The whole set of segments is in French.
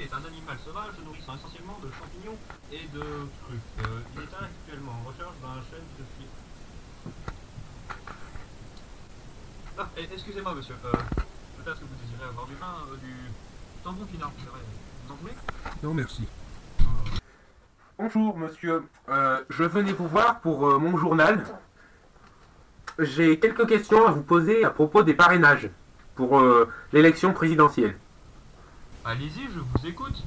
est un animal sauvage se nourrissant essentiellement de champignons et de truffes. Il est actuellement en recherche d'un chef de file. Ah, excusez-moi monsieur, peut-être que vous désirez avoir du pain, du jambon pinard, c'est vrai. Vous en voulez? Non, merci. Bonjour monsieur, je venais vous voir pour mon journal. J'ai quelques questions à vous poser à propos des parrainages pour l'élection présidentielle. Allez-y, je vous écoute.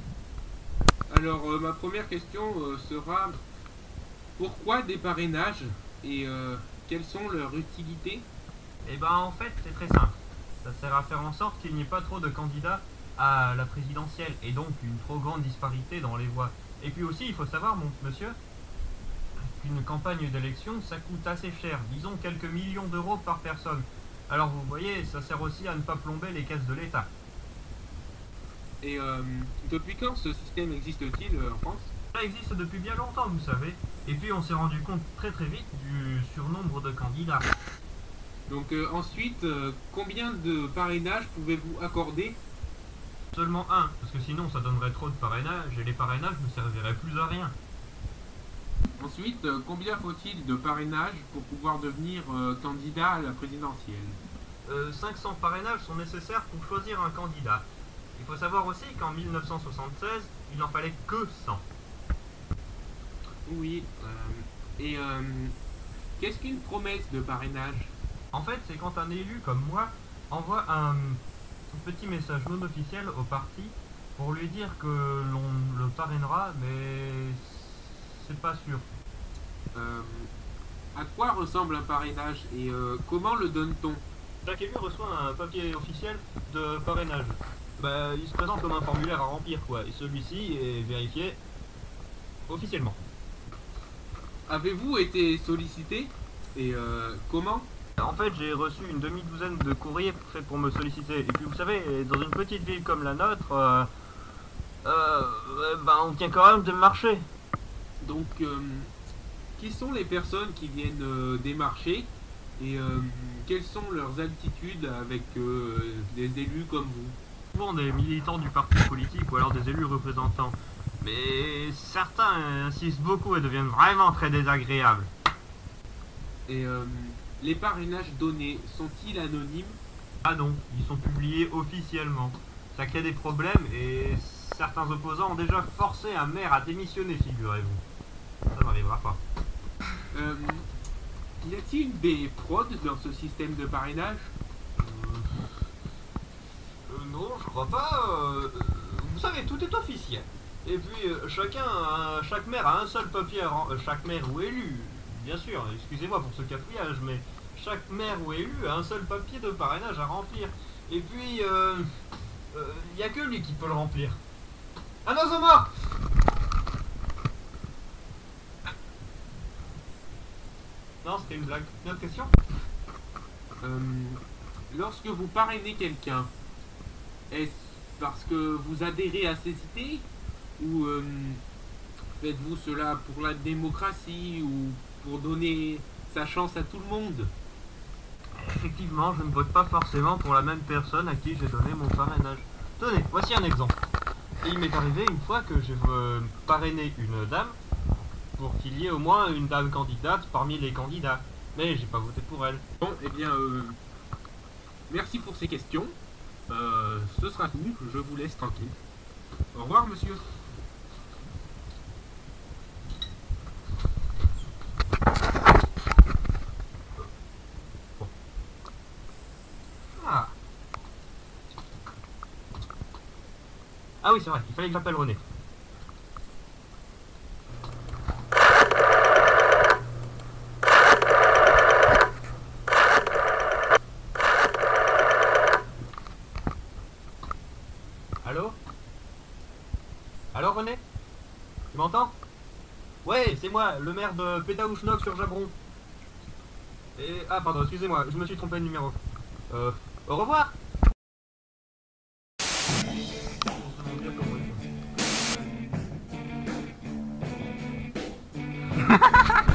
Alors ma première question sera pourquoi des parrainages et quelles sont leurs utilités? Eh ben en fait, c'est très simple. Ça sert à faire en sorte qu'il n'y ait pas trop de candidats à la présidentielle et donc une trop grande disparité dans les voix. Et puis aussi, il faut savoir, mon monsieur, qu'une campagne d'élection, ça coûte assez cher, disons quelques millions d'euros par personne. Alors vous voyez, ça sert aussi à ne pas plomber les caisses de l'État. Et depuis quand ce système existe-t-il en France? Ça existe depuis bien longtemps, vous savez. Et puis on s'est rendu compte très vite du surnombre de candidats. Donc ensuite, combien de parrainages pouvez-vous accorder? Seulement un, parce que sinon ça donnerait trop de parrainages et les parrainages ne serviraient plus à rien. Ensuite, combien faut-il de parrainages pour pouvoir devenir candidat à la présidentielle? 500 parrainages sont nécessaires pour choisir un candidat. Il faut savoir aussi qu'en 1976, il n'en fallait que 100. Oui. Et qu'est-ce qu'une promesse de parrainage? En fait, c'est quand un élu comme moi envoie un petit message non officiel au parti pour lui dire que l'on le parrainera, mais c'est pas sûr. À quoi ressemble un parrainage et comment le donne-t-on? Chaque élu reçoit un papier officiel de parrainage. Il se présente comme un formulaire à remplir, quoi, et celui-ci est vérifié officiellement. Avez-vous été sollicité? Et comment? En fait, j'ai reçu une demi-douzaine de courriers faits pour me solliciter. Et puis, vous savez, dans une petite ville comme la nôtre, on tient quand même de marcher. Donc, qui sont les personnes qui viennent démarcher et quelles sont leurs altitudes avec des élus comme vous? Souvent des militants du parti politique ou alors des élus représentants. Mais certains insistent beaucoup et deviennent vraiment très désagréables. Et les parrainages donnés sont-ils anonymes? Ah non, ils sont publiés officiellement. Ça crée des problèmes et certains opposants ont déjà forcé un maire à démissionner, figurez-vous. Ça n'arrivera pas. Y a-t-il des fraudes dans ce système de parrainage? Non, je crois pas. Vous savez, tout est officiel. Et puis, chaque maire a un seul papier à chaque maire ou élu, bien sûr, excusez-moi pour ce cafouillage, mais chaque maire ou élu a un seul papier de parrainage à remplir. Et puis, y a que lui qui peut le remplir. Un oiseau mort! Non, c'était une blague. Une autre question? Lorsque vous parrainez quelqu'un, est-ce parce que vous adhérez à ses idées ou faites-vous cela pour la démocratie ou pour donner sa chance à tout le monde? Effectivement, je ne vote pas forcément pour la même personne à qui j'ai donné mon parrainage. Tenez, voici un exemple. Et il m'est arrivé une fois que j'ai parrainé une dame pour qu'il y ait au moins une dame candidate parmi les candidats. Mais j'ai pas voté pour elle. Bon, eh bien, merci pour ces questions. Ce sera tout, je vous laisse tranquille. Au revoir, monsieur. Ah oui, c'est vrai, il fallait que j'appelle René. Allô? Allô René? Tu m'entends? Ouais, c'est moi, le maire de Pétaouchnok sur Jabron. Ah pardon, excusez-moi, je me suis trompé de numéro. Au revoir! Ha ha ha!